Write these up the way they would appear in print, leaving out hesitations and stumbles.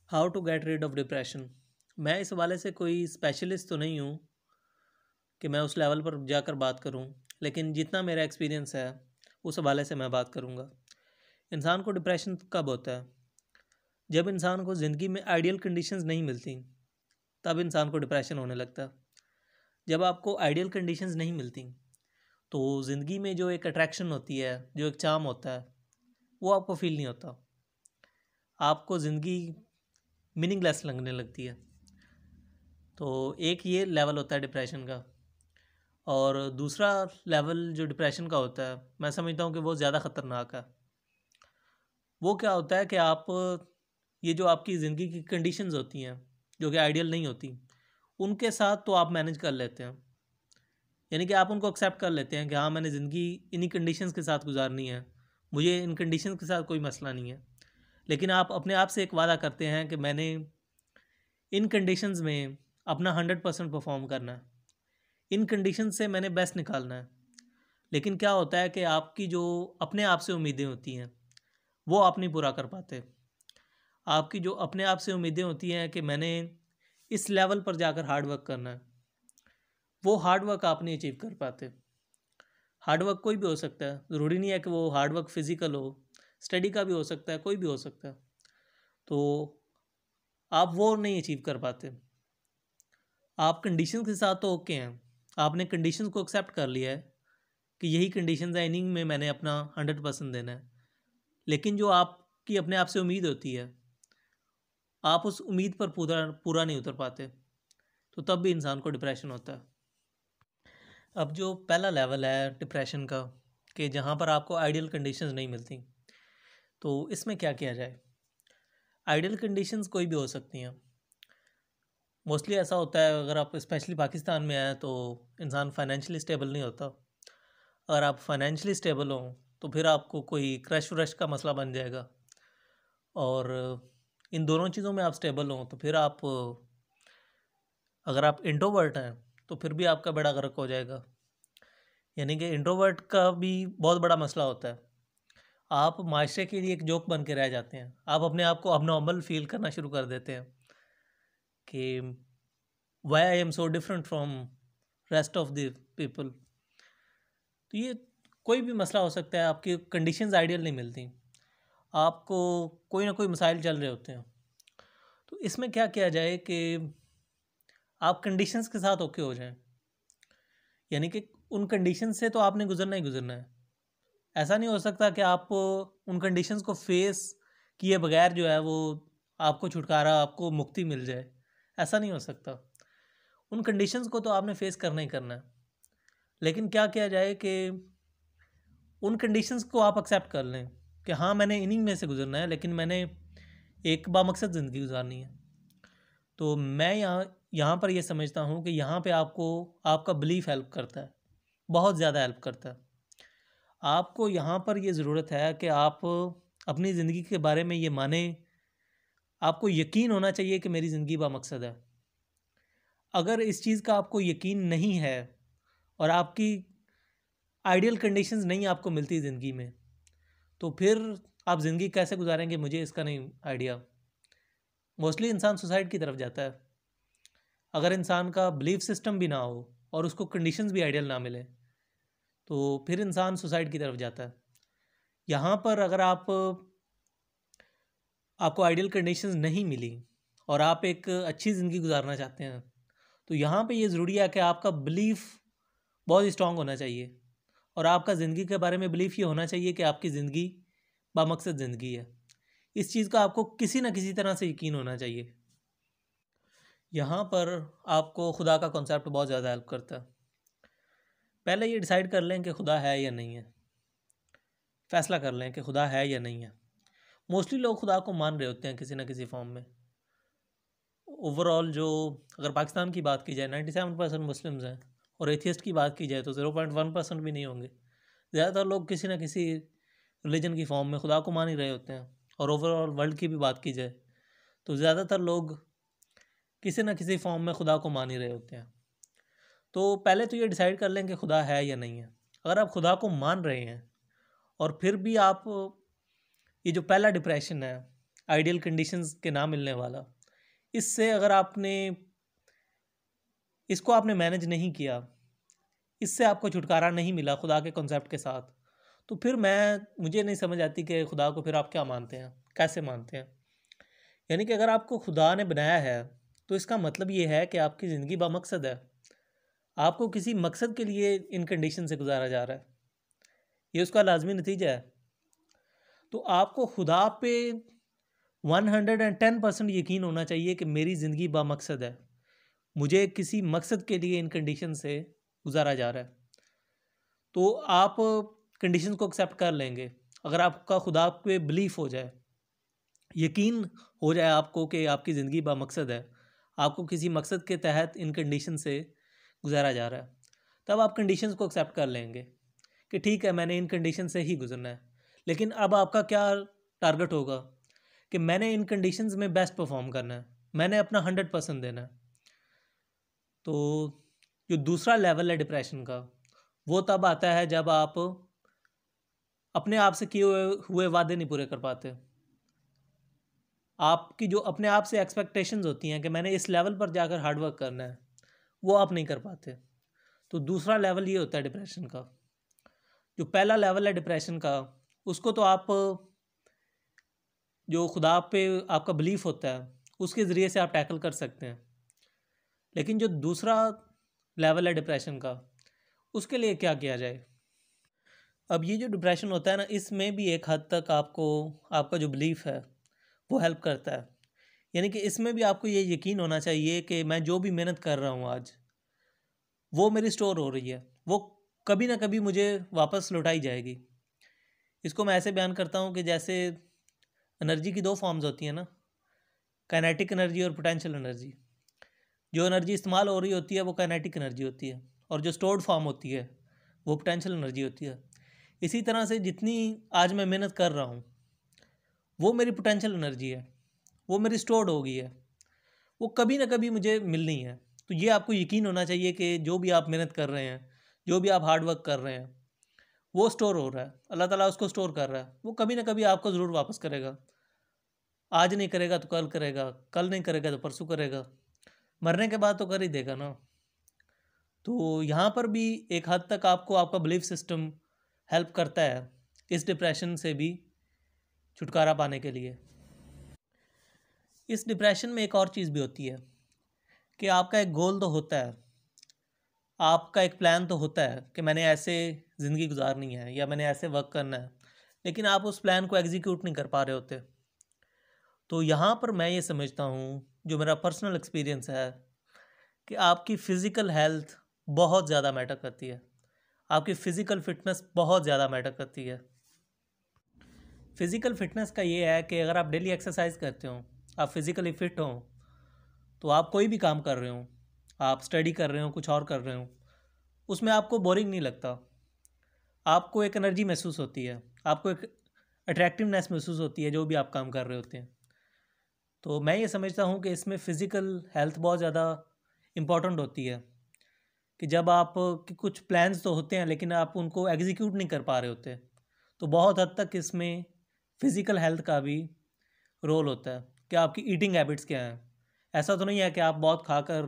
How to get rid of depression. मैं इस हवाले से कोई स्पेशलिस्ट तो नहीं हूँ कि मैं उस लेवल पर जाकर बात करूँ, लेकिन जितना मेरा एक्सपीरियंस है उस हवाले से मैं बात करूँगा। इंसान को डिप्रेशन कब होता है? जब इंसान को ज़िंदगी में आइडियल कंडीशंस नहीं मिलती, तब इंसान को डिप्रेशन होने लगता है। जब आपको आइडियल कंडीशंस नहीं मिलती तो ज़िंदगी में जो एक अट्रैक्शन होती है, जो एक चार्म होता है, वो आपको फील नहीं होता। आपको ज़िंदगी मीनिंगलेस लगने लगती है। तो एक ये लेवल होता है डिप्रेशन का। और दूसरा लेवल जो डिप्रेशन का होता है, मैं समझता हूँ कि वो ज़्यादा ख़तरनाक है। वो क्या होता है कि आप ये जो आपकी ज़िंदगी की कंडीशंस होती हैं जो कि आइडियल नहीं होती, उनके साथ तो आप मैनेज कर लेते हैं। यानी कि आप उनको एक्सेप्ट कर लेते हैं कि हाँ, मैंने ज़िंदगी इन्हीं कंडीशंस के साथ गुजारनी है, मुझे इन कंडीशंस के साथ कोई मसला नहीं है। लेकिन आप अपने आप से एक वादा करते हैं कि मैंने इन कंडीशंस में अपना 100% परफॉर्म करना है, इन कंडीशन से मैंने बेस्ट निकालना है। लेकिन क्या होता है कि आपकी जो अपने आप से उम्मीदें होती हैं वो आप नहीं पूरा कर पाते। आपकी जो अपने आप से उम्मीदें होती हैं कि मैंने इस लेवल पर जाकर हार्ड वर्क करना है, वो हार्ड वर्क आप नहीं अचीव कर पाते। हार्ड वर्क कोई भी हो सकता है, ज़रूरी नहीं है कि वो हार्ड वर्क फिज़िकल हो, स्टडी का भी हो सकता है, कोई भी हो सकता है। तो आप वो नहीं अचीव कर पाते। आप कंडीशन के साथ तो ओके हैं, आपने कंडीशन को एक्सेप्ट कर लिया है कि यही कंडीशन है, इनिंग में मैंने अपना 100% देना है। लेकिन जो आपकी अपने आप से उम्मीद होती है, आप उस उम्मीद पर पूरा पूरा नहीं उतर पाते, तो तब भी इंसान को डिप्रेशन होता है। अब जो पहला लेवल है डिप्रेशन का, कि जहाँ पर आपको आइडियल कंडीशंस नहीं मिलती, तो इसमें क्या किया जाए? आइडियल कंडीशंस कोई भी हो सकती हैं। मोस्टली ऐसा होता है, अगर आप स्पेशली पाकिस्तान में आए तो इंसान फाइनेंशियली स्टेबल नहीं होता। अगर आप फाइनेंशियली स्टेबल हों तो फिर आपको कोई क्रश व्रश का मसला बन जाएगा। और इन दोनों चीज़ों में आप स्टेबल हों तो फिर आप, अगर आप इंट्रोवर्ट हैं तो फिर भी आपका बेड़ा गर्क हो जाएगा। यानी कि इंट्रोवर्ट का भी बहुत बड़ा मसला होता है। आप माशरे के लिए एक जोक बन के रह जाते हैं, आप अपने आप को अबनॉर्मल फील करना शुरू कर देते हैं कि why I am so different from rest of the people. तो ये कोई भी मसला हो सकता है, आपकी कंडीशंस आइडियल नहीं मिलती, आपको कोई ना कोई मसाइल चल रहे होते हैं। तो इसमें क्या किया जाए कि आप कंडीशंस के साथ ओके हो जाएं। यानी कि उन कंडीशंस से तो आपने गुजरना ही गुजरना है। ऐसा नहीं हो सकता कि आप उन कंडीशंस को फेस किए बगैर जो है वो आपको छुटकारा, आपको मुक्ति मिल जाए, ऐसा नहीं हो सकता। उन कंडीशंस को तो आपने फेस करना ही करना है। लेकिन क्या किया जाए कि उन कंडीशंस को आप एक्सेप्ट कर लें कि हाँ, मैंने इन्हीं में से गुजरना है, लेकिन मैंने एक बामकसद ज़िंदगी गुजारनी है। तो मैं यहाँ पर ये समझता हूँ कि यहाँ पे आपको आपका बिलीफ हेल्प करता है, बहुत ज़्यादा हेल्प करता है। आपको यहाँ पर ये ज़रूरत है कि आप अपनी ज़िंदगी के बारे में ये माने, आपको यकीन होना चाहिए कि मेरी ज़िंदगी बामकसद है। अगर इस चीज़ का आपको यकीन नहीं है और आपकी आइडियल कंडीशंस नहीं आपको मिलती ज़िंदगी में, तो फिर आप ज़िंदगी कैसे गुजारेंगे, मुझे इसका नहीं आइडिया। मोस्टली इंसान सुसाइड की तरफ जाता है अगर इंसान का बिलीफ सिस्टम भी ना हो और उसको कंडीशंस भी आइडियल ना मिले, तो फिर इंसान सुसाइड की तरफ जाता है। यहाँ पर अगर आपको आइडियल कंडीशंस नहीं मिली और आप एक अच्छी ज़िंदगी गुजारना चाहते हैं, तो यहाँ पे ये ज़रूरी है कि आपका बिलीफ बहुत स्ट्रांग होना चाहिए और आपका ज़िंदगी के बारे में बिलीफ ये होना चाहिए कि आपकी ज़िंदगी बामकसद ज़िंदगी है। इस चीज़ का आपको किसी न किसी तरह से यकीन होना चाहिए। यहाँ पर आपको खुदा का कॉन्सेप्ट बहुत ज़्यादा हेल्प करता है। पहले ये डिसाइड कर लें कि खुदा है या नहीं है, फैसला कर लें कि खुदा है या नहीं है। मोस्टली लोग खुदा को मान रहे होते हैं किसी न किसी फॉर्म में। ओवरऑल जो, अगर पाकिस्तान की बात की जाए, 97% मुस्लिम्स हैं और एथियस्ट की बात की जाए तो 0.1% भी नहीं होंगे। ज़्यादातर लोग किसी न किसी रिलीजन की फॉर्म में खुदा को मान ही रहे होते हैं। और ओवरऑल वर्ल्ड की भी बात की जाए तो ज़्यादातर लोग किसी न किसी फॉर्म में खुदा को मान ही रहे होते हैं। तो पहले तो ये डिसाइड कर लें कि खुदा है या नहीं है। अगर आप खुदा को मान रहे हैं और फिर भी आप, ये जो पहला डिप्रेशन है, आइडियल कंडीशंस के ना मिलने वाला, इससे अगर इसको आपने मैनेज नहीं किया, इससे आपको छुटकारा नहीं मिला खुदा के कॉन्सेप्ट के साथ, तो फिर मुझे नहीं समझ आती कि खुदा को फिर आप क्या मानते हैं, कैसे मानते हैं। यानी कि अगर आपको खुदा ने बनाया है तो इसका मतलब ये है कि आपकी ज़िंदगी बामकसद है, आपको किसी मकसद के लिए इन कंडीशन से गुजारा जा रहा है, ये उसका लाजमी नतीजा है। तो आपको खुदा पे 110% यकीन होना चाहिए कि मेरी ज़िंदगी बामकसद है, मुझे किसी मकसद के लिए इन कंडीशन से गुजारा जा रहा है। तो आप कंडीशन को एक्सेप्ट कर लेंगे अगर आपका खुदा पे बिलीफ हो जाए, यकीन हो जाए आपको कि आपकी ज़िंदगी बामकसद है, आपको किसी मकसद के तहत इन कंडीशन से गुजारा जा रहा है, तब आप कंडीशंस को एक्सेप्ट कर लेंगे कि ठीक है, मैंने इन कंडीशन से ही गुजरना है। लेकिन अब आपका क्या टारगेट होगा कि मैंने इन कंडीशंस में बेस्ट परफॉर्म करना है, मैंने अपना 100% देना है। तो जो दूसरा लेवल है डिप्रेशन का, वो तब आता है जब आप अपने आप से किए हुए वादे नहीं पूरे कर पाते। आपकी जो अपने आप से एक्सपेक्टेशंस होती हैं कि मैंने इस लेवल पर जाकर हार्डवर्क करना है, वो आप नहीं कर पाते। तो दूसरा लेवल ये होता है डिप्रेशन का। जो पहला लेवल है डिप्रेशन का, उसको तो आप जो खुदा पे आपका बिलीफ होता है उसके ज़रिए से आप टैकल कर सकते हैं। लेकिन जो दूसरा लेवल है डिप्रेशन का, उसके लिए क्या किया जाए। अब ये जो डिप्रेशन होता है ना, इसमें भी एक हद तक आपका जो बिलीफ है वो हेल्प करता है। यानी कि इसमें भी आपको ये यकीन होना चाहिए कि मैं जो भी मेहनत कर रहा हूँ आज, वो मेरी स्टोर हो रही है, वो कभी ना कभी मुझे वापस लौटाई जाएगी। इसको मैं ऐसे बयान करता हूँ कि जैसे एनर्जी की दो फॉर्म्स होती हैं ना, काइनेटिक एनर्जी और पोटेंशियल एनर्जी। जो एनर्जी इस्तेमाल हो रही होती है वो काइनेटिक एनर्जी होती है, और जो स्टोर्ड फॉर्म होती है वो पोटेंशियल एनर्जी होती है। इसी तरह से जितनी आज मैं मेहनत कर रहा हूँ वो मेरी पोटेंशियल एनर्जी है, वो मेरी स्टोर्ड हो गई है, वो कभी ना कभी मुझे मिलनी है। तो ये आपको यकीन होना चाहिए कि जो भी आप मेहनत कर रहे हैं, जो भी आप हार्ड वर्क कर रहे हैं, वो स्टोर हो रहा है, अल्लाह ताला उसको स्टोर कर रहा है, वो कभी ना कभी आपको ज़रूर वापस करेगा। आज नहीं करेगा तो कल करेगा, कल नहीं करेगा तो परसों करेगा, मरने के बाद तो कर ही देगा ना। तो यहाँ पर भी एक हद तक आपको आपका बिलीफ सिस्टम हेल्प करता है इस डिप्रेशन से भी छुटकारा पाने के लिए। इस डिप्रेशन में एक और चीज़ भी होती है कि आपका एक गोल तो होता है, आपका एक प्लान तो होता है कि मैंने ऐसे ज़िंदगी गुजारनी है या मैंने ऐसे वर्क करना है, लेकिन आप उस प्लान को एग्जीक्यूट नहीं कर पा रहे होते। तो यहाँ पर मैं ये समझता हूँ, जो मेरा पर्सनल एक्सपीरियंस है, कि आपकी फ़िज़िकल हेल्थ बहुत ज़्यादा मैटर करती है, आपकी फ़िज़िकल फ़िटनेस बहुत ज़्यादा मैटर करती है। फ़िज़िकल फ़िटनेस का ये है कि अगर आप डेली एक्सरसाइज करते हो, आप फिज़िकली फ़िट हो, तो आप कोई भी काम कर रहे हो, आप स्टडी कर रहे हो, कुछ और कर रहे हो, उसमें आपको बोरिंग नहीं लगता, आपको एक एनर्जी महसूस होती है, आपको एक अट्रैक्टिवनेस महसूस होती है जो भी आप काम कर रहे होते हैं। तो मैं ये समझता हूँ कि इसमें फ़िज़िकल हेल्थ बहुत ज़्यादा इम्पॉर्टेंट होती है, कि जब आप कि कुछ प्लान्स तो होते हैं लेकिन आप उनको एग्जीक्यूट नहीं कर पा रहे होते, तो बहुत हद तक इसमें फ़िज़िकल हेल्थ का भी रोल होता है कि आपकी ईटिंग हैबिट्स क्या हैं। ऐसा तो नहीं है कि आप बहुत खाकर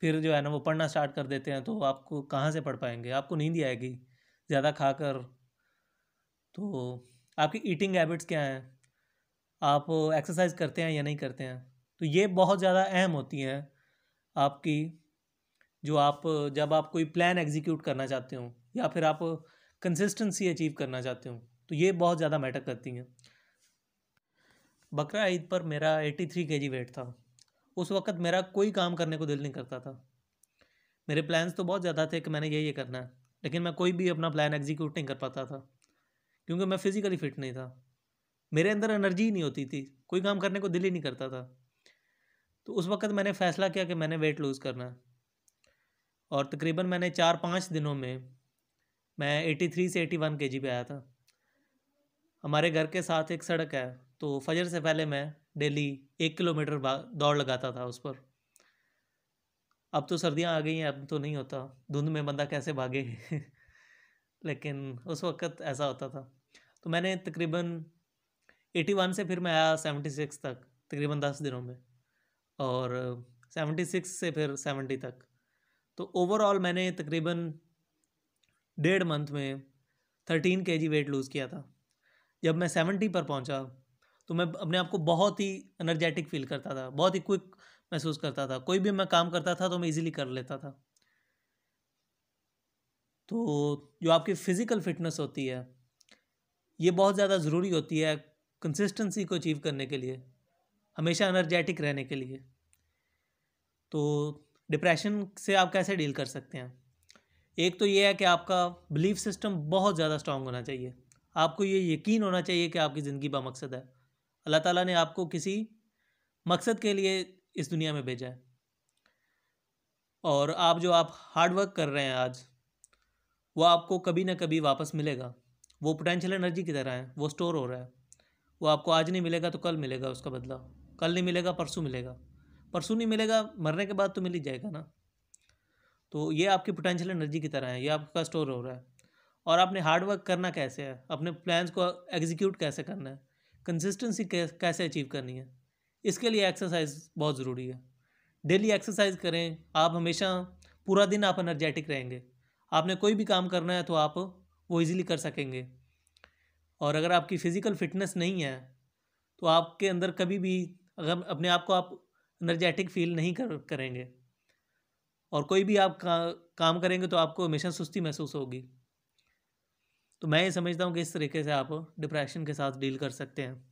फिर जो है ना वो पढ़ना स्टार्ट कर देते हैं, तो आपको कहाँ से पढ़ पाएंगे, आपको नींद ही आएगी ज़्यादा खाकर। तो आपकी ईटिंग हैबिट्स क्या हैं, आप एक्सरसाइज करते हैं या नहीं करते हैं, तो ये बहुत ज़्यादा अहम होती हैं आपकी, जो आप जब आप कोई प्लान एग्जीक्यूट करना चाहते हो या फिर आप कंसिस्टेंसी अचीव करना चाहते हो, तो ये बहुत ज़्यादा मैटर करती हैं। बकरा ईद पर मेरा 83 kg वेट था। उस वक़्त मेरा कोई काम करने को दिल नहीं करता था। मेरे प्लान्स तो बहुत ज़्यादा थे कि मैंने ये करना है, लेकिन मैं कोई भी अपना प्लान एग्जीक्यूट नहीं कर पाता था, क्योंकि मैं फ़िज़िकली फ़िट नहीं था। मेरे अंदर एनर्जी ही नहीं होती थी, कोई काम करने को दिल ही नहीं करता था। तो उस वक़्त मैंने फ़ैसला किया कि मैंने वेट लूज़ करना है, और तकरीबन मैंने 4-5 दिनों में मैं 83 से 81 kg पे आया था। हमारे घर के साथ एक सड़क है, तो फजर से पहले मैं डेली 1 किलोमीटर दौड़ लगाता था उस पर। अब तो सर्दियाँ आ गई हैं, अब तो नहीं होता, धुंध में बंदा कैसे भागे लेकिन उस वक़्त ऐसा होता था। तो मैंने तकरीबन 81 से फिर मैं आया 76 तक तकरीबन 10 दिनों में, और 76 से फिर 70 तक। तो ओवरऑल मैंने तकरीबन 1.5 मंथ में 13 kg वेट लूज़ किया था। जब मैं 70 पर पहुंचा तो मैं अपने आप को बहुत ही एनर्जेटिक फील करता था, बहुत ही क्विक महसूस करता था। कोई भी मैं काम करता था तो मैं इजीली कर लेता था। तो जो आपकी फ़िज़िकल फिटनेस होती है, ये बहुत ज़्यादा ज़रूरी होती है कंसिस्टेंसी को अचीव करने के लिए, हमेशा एनर्जेटिक रहने के लिए। तो डिप्रेशन से आप कैसे डील कर सकते हैं? एक तो ये है कि आपका बिलीफ सिस्टम बहुत ज़्यादा स्ट्रांग होना चाहिए। आपको ये यकीन होना चाहिए कि आपकी ज़िंदगी बामकसद है। अल्लाह ताला ने आपको किसी मकसद के लिए इस दुनिया में भेजा है, और आप हार्ड वर्क कर रहे हैं आज, वो आपको कभी ना कभी वापस मिलेगा। वो पोटेंशियल एनर्जी की तरह है, वो स्टोर हो रहा है। वो आपको आज नहीं मिलेगा तो कल मिलेगा उसका बदला, कल नहीं मिलेगा परसों मिलेगा, परसों नहीं मिलेगा मरने के बाद तो मिल ही जाएगा ना। तो ये आपकी पोटेंशियल एनर्जी की तरह है, ये आपका स्टोर हो रहा है। और आपने हार्ड वर्क करना कैसे है, अपने प्लान्स को एग्जीक्यूट कैसे करना है, कंसिस्टेंसी कैसे अचीव करनी है, इसके लिए एक्सरसाइज बहुत ज़रूरी है। डेली एक्सरसाइज करें, आप हमेशा पूरा दिन आप एनर्जेटिक रहेंगे। आपने कोई भी काम करना है तो आप वो इजीली कर सकेंगे। और अगर आपकी फ़िज़िकल फिटनेस नहीं है तो आपके अंदर कभी भी, अगर अपने आप को आप एनर्जेटिक फील नहीं करेंगे, और कोई भी आप काम करेंगे तो आपको हमेशा सुस्ती महसूस होगी। तो मैं ये समझता हूँ कि इस तरीके से आप डिप्रेशन के साथ डील कर सकते हैं।